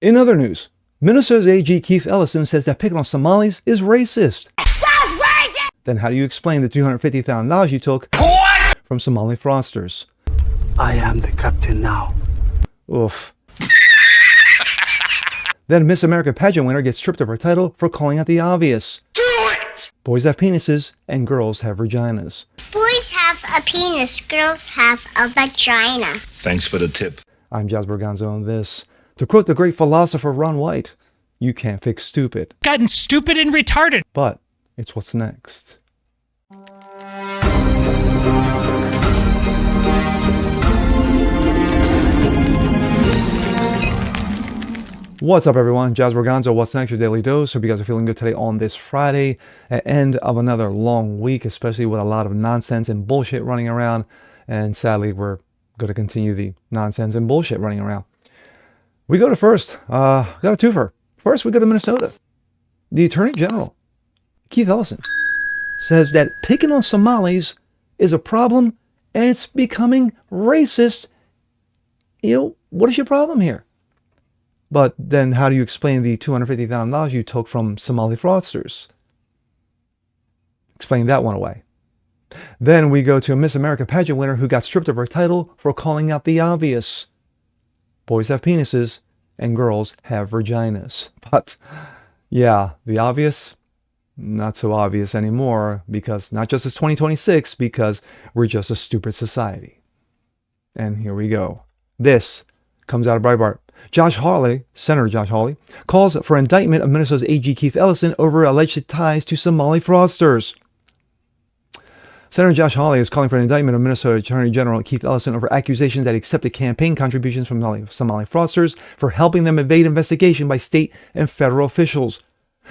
In other news, Minnesota's AG Keith Ellison says that picking on Somalis is racist. That's racist! Then how do you explain the $250,000 you took from Somali fraudsters? I am the captain now. Oof. Then Miss America Pageant winner gets stripped of her title for calling out the obvious. Do it! Boys have penises and girls have vaginas. Boys have a penis, girls have a vagina. Thanks for the tip. I'm Jasper Gonzo on this. To quote the great philosopher Ron White, you can't fix stupid. Gotten stupid and retarded. But it's what's next. What's up, everyone? Jasper Gonzo, what's next? Your daily dose. Hope you guys are feeling good today on this Friday, at end of another long week, especially with a lot of nonsense and bullshit running around. And sadly, we're going to continue the nonsense and bullshit running around. We go to first. Got a twofer. First, we go to Minnesota. The Attorney General, Keith Ellison, says that picking on Somalis is a problem and it's becoming racist. What is your problem here? But then how do you explain the $250,000 you took from Somali fraudsters? Explain that one away. Then we go to a Miss America pageant winner who got stripped of her title for calling out the obvious. Boys have penises and girls have vaginas. But yeah, the obvious, not so obvious anymore, because not just it's 2026, because we're just a stupid society. And here we go. This comes out of Breitbart. Senator Josh Hawley, calls for indictment of Minnesota's AG Keith Ellison over alleged ties to Somali fraudsters. Senator Josh Hawley is calling for an indictment of Minnesota Attorney General Keith Ellison over accusations that he accepted campaign contributions from Somali fraudsters for helping them evade investigation by state and federal officials.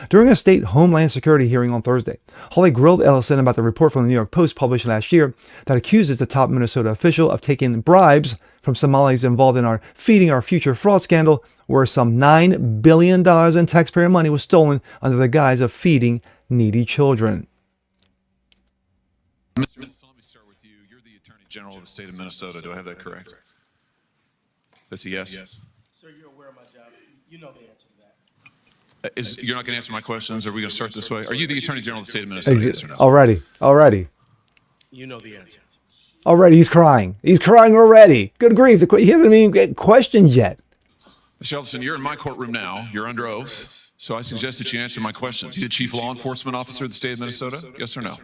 During a state Homeland Security hearing on Thursday, Hawley grilled Ellison about the report from the New York Post published last year that accuses the top Minnesota official of taking bribes from Somalis involved in our Feeding Our Future fraud scandal, where some $9 billion in taxpayer money was stolen under the guise of feeding needy children. Mr. Minnesota, let me start with you. You're the Attorney General of the state of Minnesota. Do I have that correct? That's a yes? Yes. Sir, you're aware of my job. You know the answer to that. You're not going to answer my questions? Are we going to start this way? Are you the Attorney General of the state of Minnesota? Yes or no? Already. You know the answer. Already, he's crying. He's crying already. Good grief. He hasn't even get questioned yet. Mr. Ellison, you're in my courtroom now. You're under oath. So I suggest that you answer my questions. You the Chief Law Enforcement Officer of the state of Minnesota? Yes or no?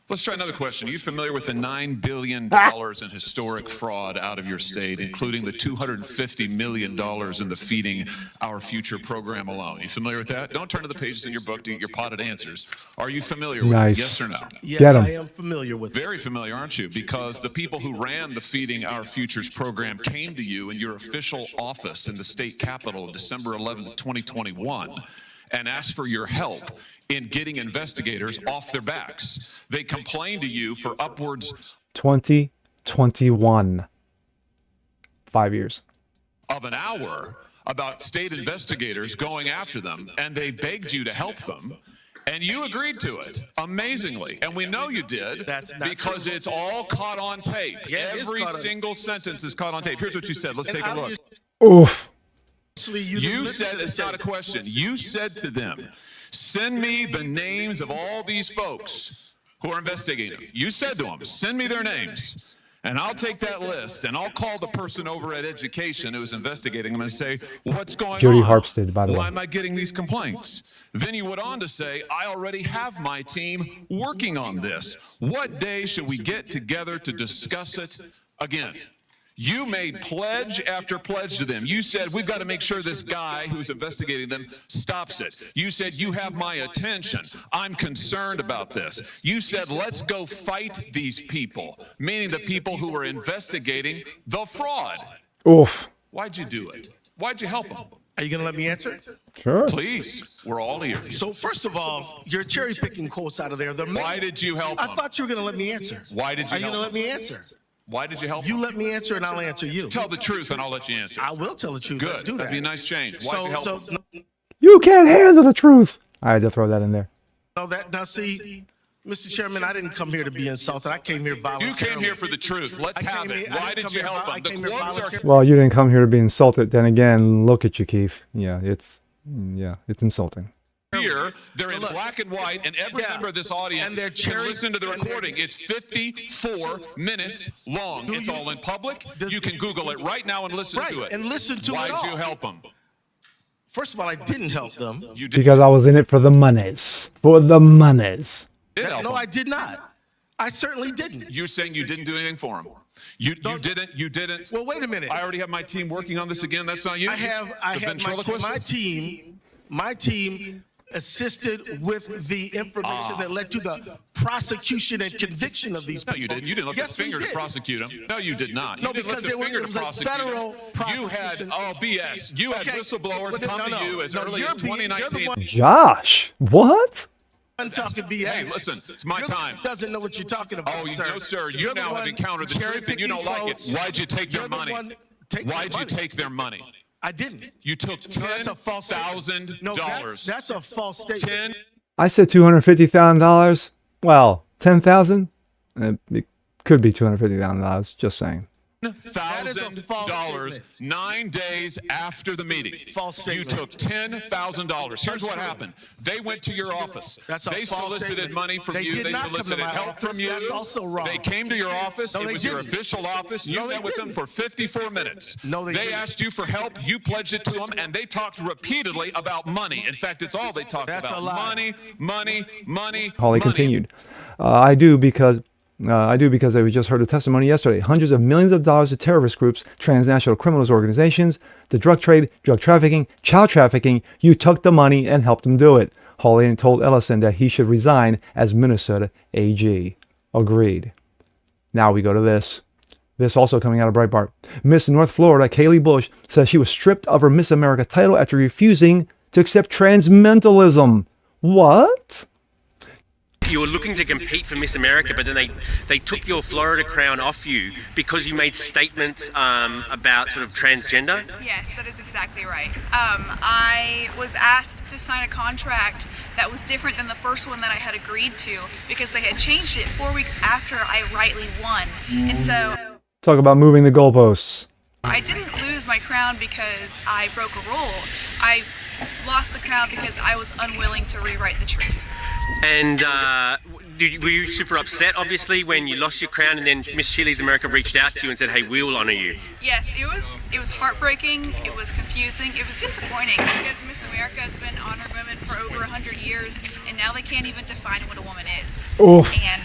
Let's try another question. Are you familiar with the $9 billion in historic fraud out of your state, including the $250 million in the Feeding Our Future program alone? You familiar with that? Don't turn to the pages in your book to get your potted answers. Are you familiar with it? Yes or no? Yes, I am familiar with it. Very familiar, aren't you? Because the people who ran the Feeding Our Futures program came to you in your official office in the state capitol December 11th, 2021, and asked for your help in getting investigators off their backs. They complained to you for upwards 2021. 5 years. Of an hour about state investigators going after them, and they begged you to help them, and you agreed to it, amazingly. And we know you did, because it's all caught on tape. Every single sentence is caught on tape. Here's what you said. Let's take a look. Oof. You said, it's not a question, you said to them, send me the names of all these folks who are investigating. You said to them, send me their names, and I'll take that list, and I'll call the person over at Education who's investigating them and say, what's going Jody on? Harpstead, by the way. Why am I getting these complaints? Then you went on to say, I already have my team working on this. What day should we get together to discuss it again? You made pledge after pledge to them. You said, we've got to make sure this guy who's investigating them stops it. You said, you have my attention. I'm concerned about this. You said, let's go fight these people, meaning the people who are investigating the fraud. Oof. Why'd you do it? Why'd you help them? Are you going to let me answer? Sure. Please, we're all ears. So first of all, you're cherry picking quotes out of there. Why did you help them? I thought you were going to let me answer. Why did you help? Are you going to let me answer? Why did you help You them? let me answer and I'll answer you. Tell the truth and I'll let you answer. I will tell the truth. Good. Let's do that. That'd be a nice change. Why'd you help them? You can't handle the truth. I had to throw that in there. Now see, Mr. Chairman, I didn't come here to be insulted. I came here voluntarily. You came here for the truth. Let's have it. Why did you help them? The quotes are. Well, you didn't come here to be insulted. Then again, look at you, Keith. Yeah, it's insulting. Here, they're in black and white, and every member of this audience can listen to the recording. It's 54 minutes long. It's all in public. You can Google it right now and listen to it. And listen to it Why'd all. you help them? First of all, I didn't help them. You did. Because I was in it for the monies. For the monies. No, I did not. I certainly didn't. You're saying you didn't do anything for them. You didn't. Well, wait a minute. I already have my team working on this again. That's not you. I have my team assisted with the information that led to the prosecution and conviction of these No, people. you didn't. You didn't lift Yes, a finger we to did. prosecute them. No, you did not. No, You didn't because lift a finger it was to a prosecute federal them. You prosecution. had BS. You had Okay, whistleblowers but then- come to you as early you're as being- you're the 2019. one Josh, what? talking BS. Hey, listen, it's my You're the time. one who doesn't know what you're talking about, Oh, sir. no, sir. You You're the now have one encountered the truth and you don't like it. cherry-picking Why'd you take their You're the money? one taking their Why'd you money. take their money? I didn't. You took No, that's a false statement. $10,000. No, that's a false statement. I said $250,000. Well, 10,000. It could be $250,000. Just saying. $1,000 statement. 9 days after the meeting. False statement. You took $10,000. Here's what happened. They went to your office. That's a They false solicited statement. money from They you. did They not come to solicited my help from office. you. That's also wrong. They came to your office. No, It they was your didn't. official office. You No, they met with them didn't. for 54 minutes. No, they didn't. asked you for help. You pledged it to them, and they talked repeatedly about money. In fact, it's all they talked That's about. a lie. Money, money, money, Holly money. continued. I do because we just heard a testimony yesterday. Hundreds of millions of dollars to terrorist groups, transnational criminals organizations, the drug trade, drug trafficking, child trafficking. You took the money and helped them do it. Hawley told Ellison that he should resign as Minnesota AG. Agreed. Now we go to this. This also coming out of Breitbart. Miss North Florida, Kaylee Bush, says she was stripped of her Miss America title after refusing to accept transmentalism. What? You were looking to compete for Miss America, but then they took your Florida crown off you because you made statements about sort of transgender? Yes, that is exactly right. I was asked to sign a contract that was different than the first one that I had agreed to because they had changed it 4 weeks after I rightly won. And so Talk about moving the goalposts. I didn't lose my crown because I broke a rule. I lost the crown because I was unwilling to rewrite the truth. And were you super upset, obviously, when you lost your crown and then Miss Cheerleaders America reached out to you and said, hey, we will honour you? Yes, it was heartbreaking, it was confusing, it was disappointing because Miss America has been honoring women for over 100 years and now they can't even define what a woman is. Oof. And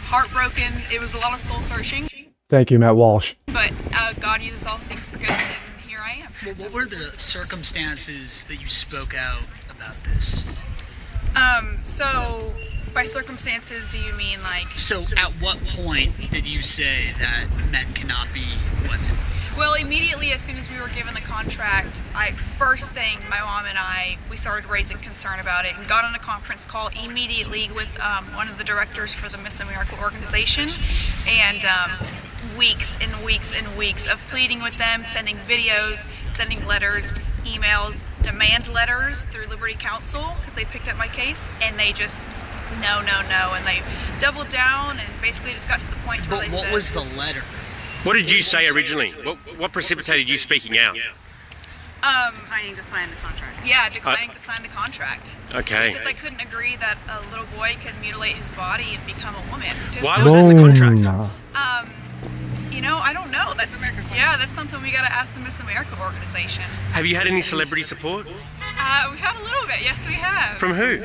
heartbroken, it was a lot of soul searching, Thank you, Matt Walsh. but God uses all things for good and here I am. Well, what were the circumstances that you spoke out about this? So by circumstances, do you mean like? So at what point did you say that men cannot be women? Well, immediately as soon as we were given the contract, first thing, my mom and we started raising concern about it and got on a conference call immediately with one of the directors for the Miss America organization, and weeks and weeks and weeks of pleading with them, sending videos, sending letters, emails, demand letters through Liberty Counsel because they picked up my case, and they just no, and they doubled down and basically just got to the point where But they what said, was the letter? What did you say originally? What precipitated you speaking out? declining to sign the contract. Yeah, declining to sign the contract. Okay. Because I couldn't agree that a little boy could mutilate his body and become a woman. Why was that in the contract? You know, I don't know. That's something we got to ask the Miss America organization. Have you had any celebrity support? We've had a little bit. Yes, we have. From who?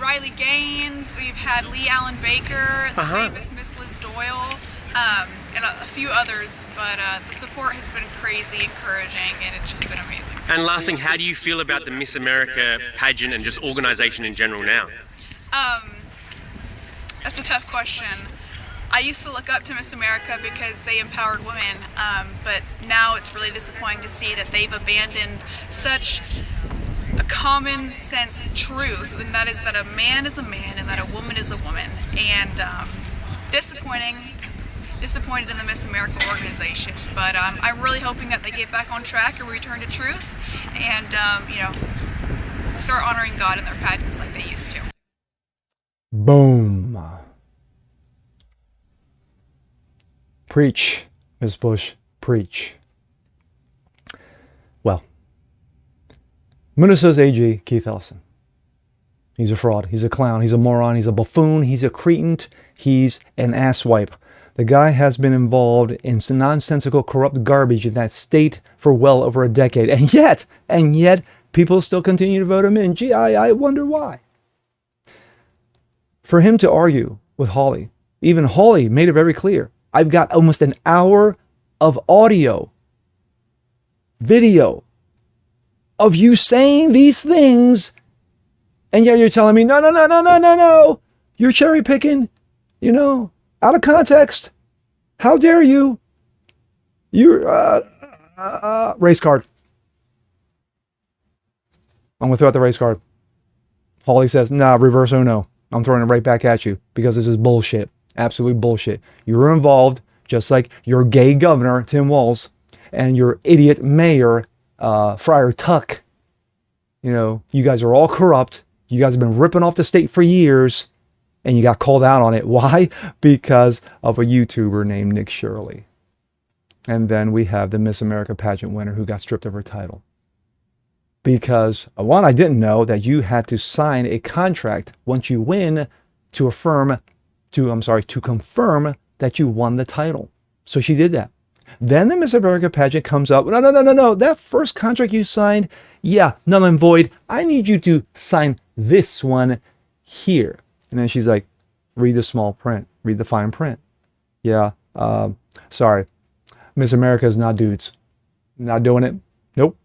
Riley Gaines. We've had Lee Allen Baker, the famous Miss Liz Doyle, and a few others. But the support has been crazy, encouraging, and it's just been amazing. And last thing, how do you feel about the Miss America pageant and just organization in general now? That's a tough question. I used to look up to Miss America because they empowered women, but now it's really disappointing to see that they've abandoned such a common sense truth, and that is that a man is a man and that a woman is a woman. And disappointed in the Miss America organization, but I'm really hoping that they get back on track and return to truth and, start honoring God in their pageants like they used to. Boom. Preach, Ms. Bush, preach. Well, Minnesota's AG, Keith Ellison. He's a fraud. He's a clown. He's a moron. He's a buffoon. He's a cretin. He's an asswipe. The guy has been involved in some nonsensical, corrupt garbage in that state for well over a decade. And yet, people still continue to vote him in. Gee, I wonder why. For him to argue with Hawley, even Hawley made it very clear. I've got almost an hour of audio, video of you saying these things. And yet you're telling me, no. You're cherry picking, out of context. How dare you? You're, race card. I'm going to throw out the race card. Hawley says, nah, reverse Uno. I'm throwing it right back at you because this is bullshit. Absolute bullshit. You were involved, just like your gay governor, Tim Walz, and your idiot mayor, Friar Tuck. You guys are all corrupt. You guys have been ripping off the state for years, and you got called out on it. Why? Because of a YouTuber named Nick Shirley. And then we have the Miss America pageant winner who got stripped of her title. Because, one, I didn't know that you had to sign a contract once you win to confirm that you won the title. So she did that. Then the Miss America pageant comes up. No. That first contract you signed, yeah, null and void. I need you to sign this one here. And then she's like, read the small print. Read the fine print. Yeah, sorry. Miss America is not dudes. Not doing it. Nope.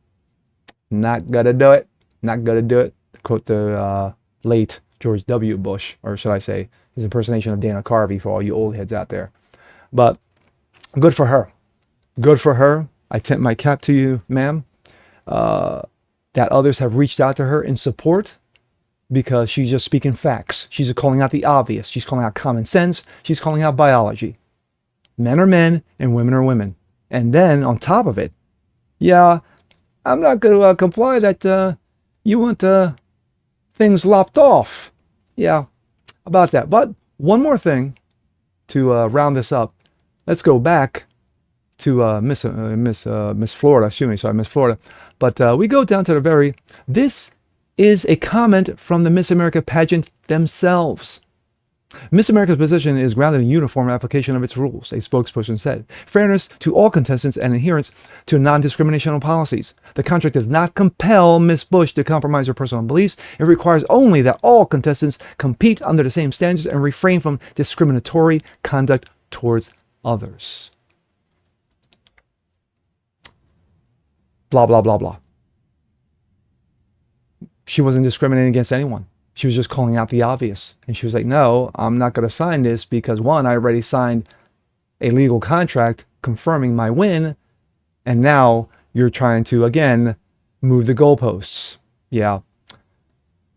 Not gonna do it. Not gonna do it. To quote the late George W. Bush, or should I say, his impersonation of Dana Carvey for all you old heads out there. But good for her. Good for her. I tip my cap to you, ma'am. That others have reached out to her in support because she's just speaking facts. She's calling out the obvious. She's calling out common sense. She's calling out biology. Men are men and women are women. And then on top of it, yeah, I'm not going to comply that you want things lopped off. Yeah, about that. But one more thing to round this up. Let's go back to Miss Florida. Excuse me, sorry, Miss Florida. But we go down to the very. This is a comment from the Miss America pageant themselves. Miss America's position is grounded in uniform application of its rules, a spokesperson said. Fairness to all contestants and adherence to non-discriminational policies. The contract does not compel Miss Bush to compromise her personal beliefs. It requires only that all contestants compete under the same standards and refrain from discriminatory conduct towards others. Blah, blah, blah, blah. She wasn't discriminating against anyone. She was just calling out the obvious. And she was like, no, I'm not going to sign this because, one, I already signed a legal contract confirming my win. And now you're trying to, again, move the goalposts. Yeah.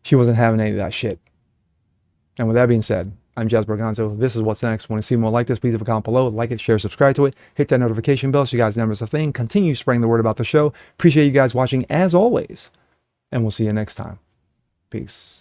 She wasn't having any of that shit. And with that being said, I'm Jazz Berganzo. This is What's Next. Want to see more like this? Please leave a comment below. Like it, share, subscribe to it. Hit that notification bell so you guys never miss a thing. Continue spreading the word about the show. Appreciate you guys watching as always. And we'll see you next time. Peace.